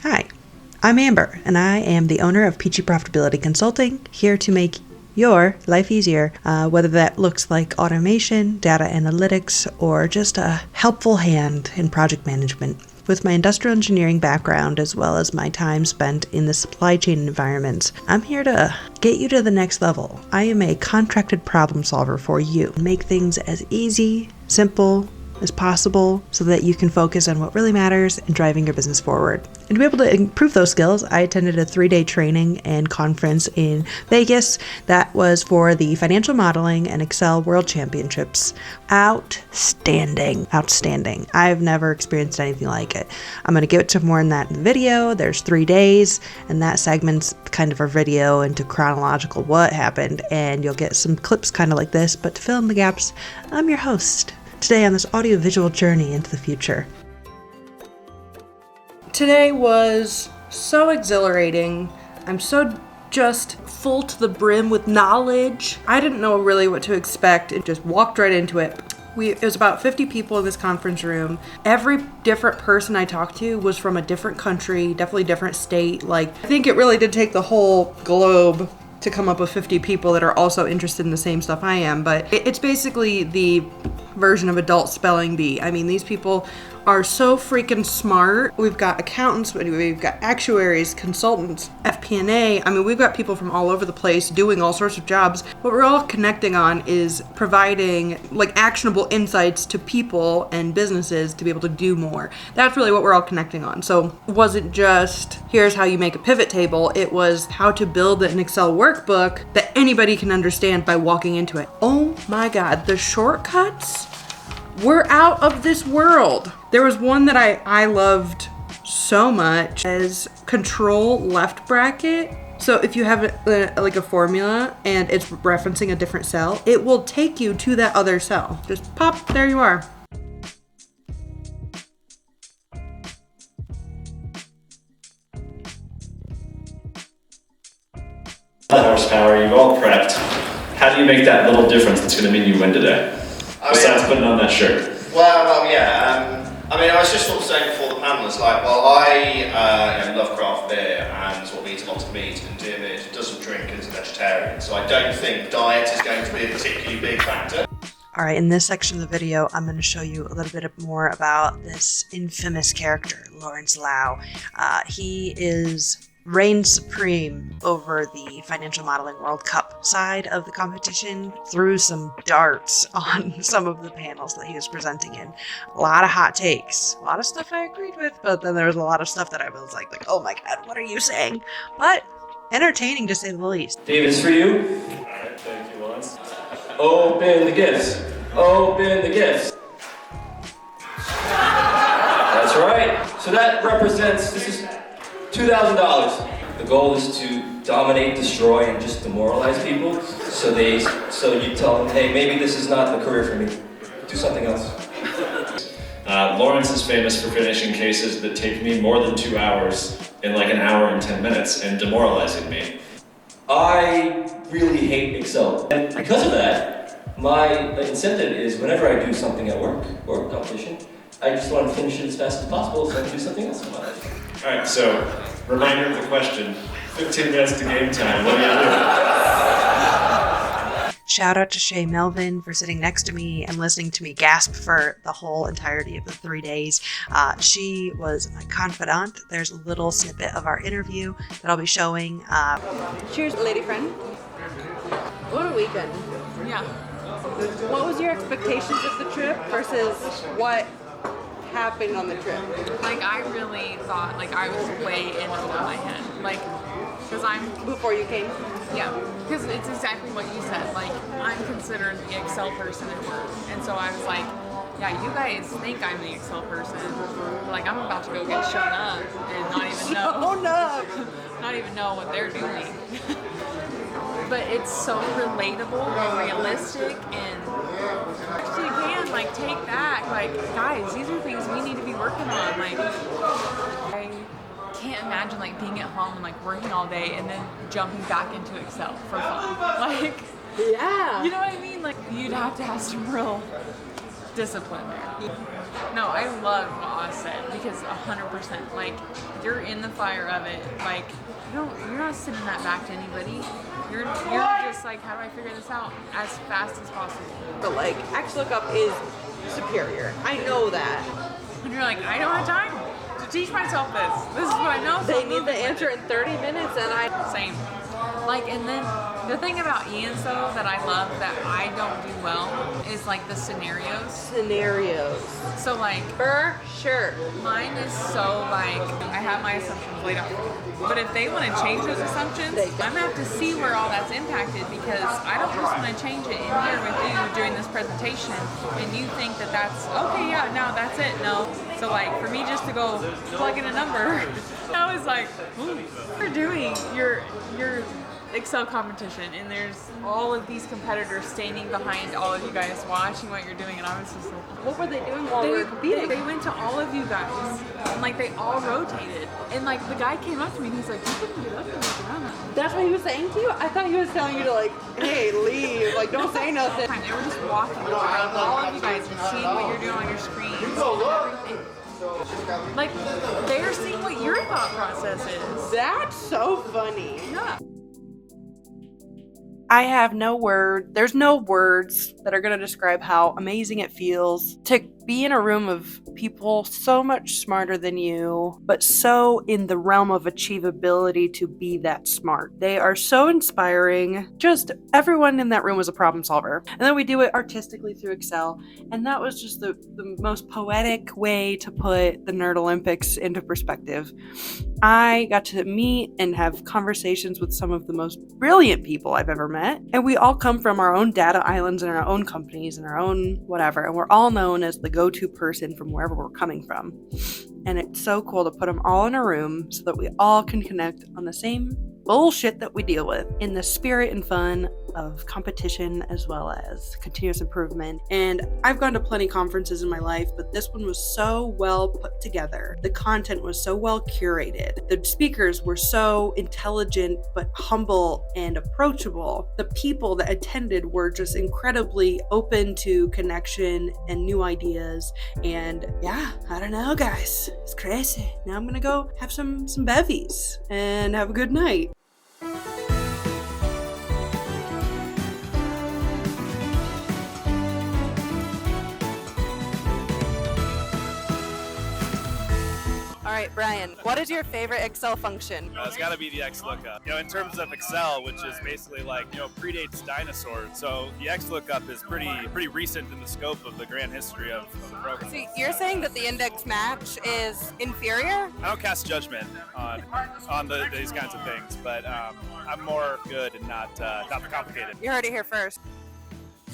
Hi, I'm Amber, and I am the owner of Peachy Profitability Consulting, here to make your life easier, whether that looks like automation, data analytics, or just a helpful hand in project management. With my industrial engineering background, as well as my time spent in the supply chain environments, I'm here to get you to the next level. I am a contracted problem solver for you. Make things as easy, simple as possible so that you can focus on what really matters and driving your business forward. And to be able to improve those skills, I attended a 3-day training and conference in Vegas that was for the Financial Modeling and Excel World Championships. Outstanding. I've never experienced anything like it. I'm going to get to more in that in the video. There's 3 days, and that segment's kind of a video into chronological what happened, and you'll get some clips kind of like this, but to fill in the gaps, I'm your host today on this audiovisual journey into the future. Today was so exhilarating. I'm so just full to the brim with knowledge. I didn't know really what to expect and just walked right into it. It was about 50 people in this conference room. Every different person I talked to was from a different country, definitely different state. I think it really did take the whole globe to come up with 50 people that are also interested in the same stuff I am. But it's basically the version of adult spelling bee. I mean, these people are so freaking smart. We've got accountants, we've got actuaries, consultants, FP&A. I mean, we've got people from all over the place doing all sorts of jobs. What we're all connecting on is providing actionable insights to people and businesses to be able to do more. That's really what we're all connecting on. So it wasn't just, here's how you make a pivot table. It was how to build an Excel workbook that anybody can understand by walking into it. Oh my God, the shortcuts were out of this world. There was one that I loved so much as control left bracket. So if you have a formula and it's referencing a different cell, it will take you to that other cell. Just pop, there you are. Horsepower, you've all prepped. How do you make that little difference that's going to mean you win today? Besides putting on that shirt. I was just sort of saying before the panelists, I love craft beer and sort of eat a lot of meat, and David doesn't drink and is a vegetarian, so I don't think diet is going to be a particularly big factor. All right, in this section of the video, I'm going to show you a little bit more about this infamous character, Lawrence Lau. He reigns supreme over the Financial Modeling World Cup side of the competition, threw some darts on some of the panels that he was presenting in. A lot of hot takes, a lot of stuff I agreed with, but then there was a lot of stuff that I was like, oh my God, what are you saying? But entertaining to say the least. David, it's for you. All right, thank you, Lawrence. Open the gifts. Open the gifts. That's right. So that represents, this is $2,000. The goal is to dominate, destroy, and just demoralize people. So you tell them, hey, maybe this is not the career for me. Do something else. Lawrence is famous for finishing cases that take me more than 2 hours in an hour and 10 minutes and demoralizing me. I really hate Excel. And because of that, my incentive is whenever I do something at work or a competition, I just want to finish it as fast as possible so I can do something else in my life. All right, so reminder of the question, 15 minutes to game time, what do you do? Shout out to Shay Melvin for sitting next to me and listening to me gasp for the whole entirety of the 3 days. She was my confidant. There's a little snippet of our interview that I'll be showing. Cheers, lady friend. What a weekend. Yeah. What was your expectations of the trip versus what happened on the trip? I really thought I was way in over my head. Because before you came? Yeah, because it's exactly what you said. I'm considered the Excel person at work. And so I was like, yeah, you guys think I'm the Excel person. But I'm about to go get shown up and not even not even know what they're doing. But it's so relatable and realistic, and actually you can take back, guys, these are things we need to be working on. I can't imagine being at home and working all day and then jumping back into Excel for fun. Yeah. You know what I mean? You'd have to have some real discipline there. No, I love what Oz said because 100%. Like, you're in the fire of it. Like, you're not sending that back to anybody. You're just like, how do I figure this out as fast as possible? But like, XLOOKUP is superior. I know that. And you're like, I don't have time to teach myself this. This is what I know. So They I'm need the moving with answer it. in 30 minutes, and I. Same. Like, and then the thing about Ian's though that I love that I don't do well is like the scenarios. Scenarios. So like, For sure. mine is so like, I have my assumptions laid out. But if they want to change those assumptions, I'm gonna have to see where all that's impacted because I don't just want to change it in here with you during this presentation and you think that that's, okay, yeah, no, that's it, no. So like, for me just to go plug in a number, I was like, ooh, you're doing your Excel competition and there's all of these competitors standing behind all of you guys watching what you're doing, and I was just like, What were they doing while we were competing? they went to all of you guys and like they all rotated, and like the guy came up to me and he's like, you couldn't get up and look around. That's what he was saying to you? I thought he was telling you to like, hey, leave. Like, don't say nothing. They were just walking around all of you guys and seeing what you're doing on your screens and everything. Like, they're seeing what your thought process is. That's so funny. Yeah. I have no word. There's no words that are going to describe how amazing it feels to be in a room of people so much smarter than you, but so in the realm of achievability to be that smart. They are so inspiring. Just everyone in that room was a problem solver. And then we do it artistically through Excel. And that was just the most poetic way to put the Nerd Olympics into perspective. I got to meet and have conversations with some of the most brilliant people I've ever met. And we all come from our own data islands and our own companies and our own whatever. And we're all known as the go-to person from wherever we're coming from. And it's so cool to put them all in a room so that we all can connect on the same bullshit that we deal with in the spirit and fun of competition as well as continuous improvement. And I've gone to plenty conferences in my life, but this one was so well put together. The content was so well curated. The speakers were so intelligent but humble and approachable. The people that attended were just incredibly open to connection and new ideas. And yeah, I don't know, guys. It's crazy. Now I'm gonna go have some bevies and have a good night. All right, Brian, what is your favorite Excel function? It's got to be the XLOOKUP. In terms of Excel, which is basically like, predates dinosaurs. So the XLOOKUP is pretty recent in the scope of the grand history of the program. So you're saying that the index match is inferior? I don't cast judgment on these kinds of things, but I'm more good and not the complicated. You heard it here first.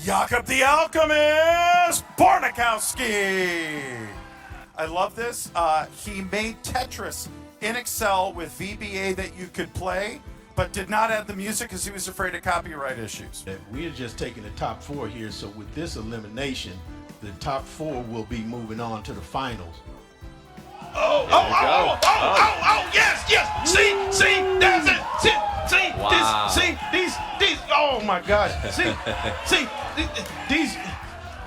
Jakob the Alchemist Barnikowski. I love this. He made Tetris in Excel with VBA that you could play, but did not add the music because he was afraid of copyright issues. We are just taking the top four here, so with this elimination, the top four will be moving on to the finals. Yes. See, that's it. Wow. These, oh my gosh. These,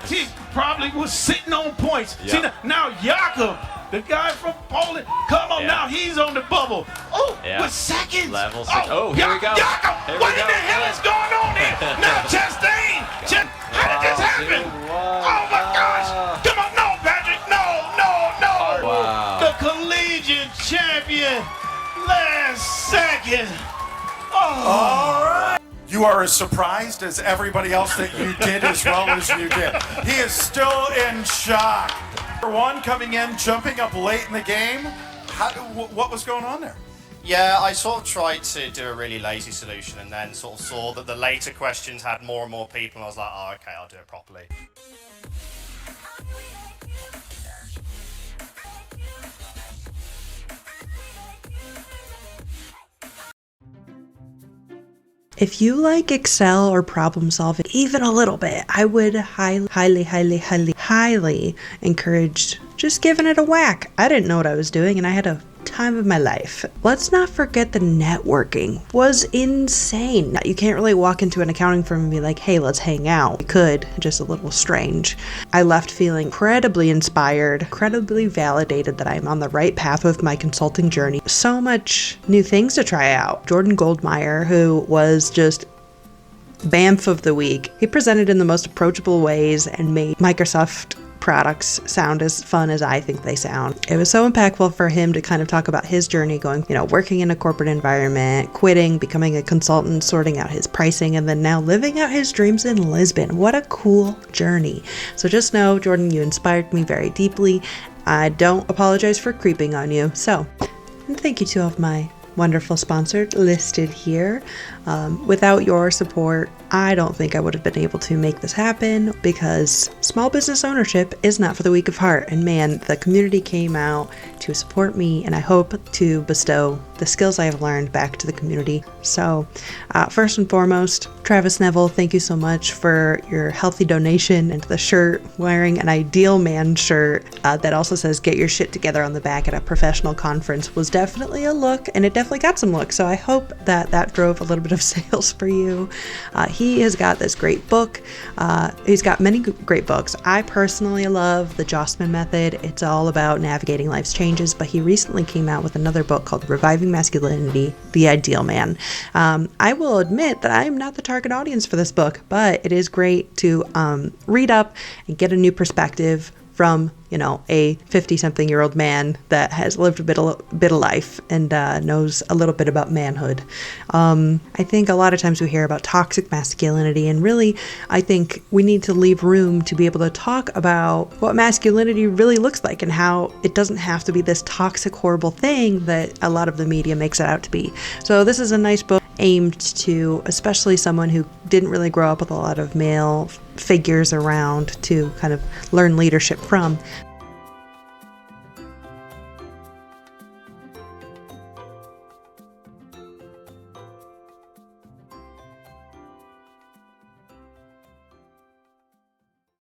he probably was sitting on points. Yep. See, now Jakob, the guy from Poland, come on now, he's on the bubble. Oh, with seconds. Level six. Oh, here we go. Jakob, Here we what go. in the hell is going on here? Now Chastain, how did this happen? Oh my gosh. Come on, no, Patrick, no. Wow. The collegiate champion, last second. All right. You are as surprised as everybody else that you did as well as you did. He is still in shock. Number one coming in, jumping up late in the game. What was going on there? Yeah, I sort of tried to do a really lazy solution and then sort of saw that the later questions had more and more people, and I was like, oh, okay, I'll do it properly. If you like Excel or problem solving even a little bit, I would highly encourage just giving it a whack. I didn't know what I was doing and I had a time of my life. Let's not forget the networking was insane. You can't really walk into an accounting firm and be like, hey, let's hang out. You could, just a little strange. I left feeling incredibly inspired, incredibly validated that I'm on the right path with my consulting journey. So much new things to try out. Jordan Goldmeyer, who was just BAMF of the week. He presented in the most approachable ways and made Microsoft products sound as fun as I think they sound. It was so impactful for him to kind of talk about his journey going, working in a corporate environment, quitting, becoming a consultant, sorting out his pricing, and then now living out his dreams in Lisbon. What a cool journey. So just know, Jordan, you inspired me very deeply. I don't apologize for creeping on you. So thank you to all of my wonderful sponsors listed here. Without your support, I don't think I would have been able to make this happen, because small business ownership is not for the weak of heart. And man, the community came out to support me, and I hope to bestow the skills I have learned back to the community. So first and foremost, Travis Neville, thank you so much for your healthy donation and the shirt, wearing an Ideal Man shirt that also says get your shit together on the back at a professional conference was definitely a look, and it definitely got some looks. So I hope that drove a little bit of sales for you. He has got this great book. He's got many great books. I personally love the Jossman Method. It's all about navigating life's changes, but he recently came out with another book called Reviving Masculinity, The Ideal Man. I will admit that I am not the target audience for this book, but it is great to read up and get a new perspective from, a 50-something-year-old man that has lived a bit of life and knows a little bit about manhood. I think a lot of times we hear about toxic masculinity, and really, I think we need to leave room to be able to talk about what masculinity really looks like and how it doesn't have to be this toxic, horrible thing that a lot of the media makes it out to be. So this is a nice book aimed to especially someone who didn't really grow up with a lot of male figures around to kind of learn leadership from.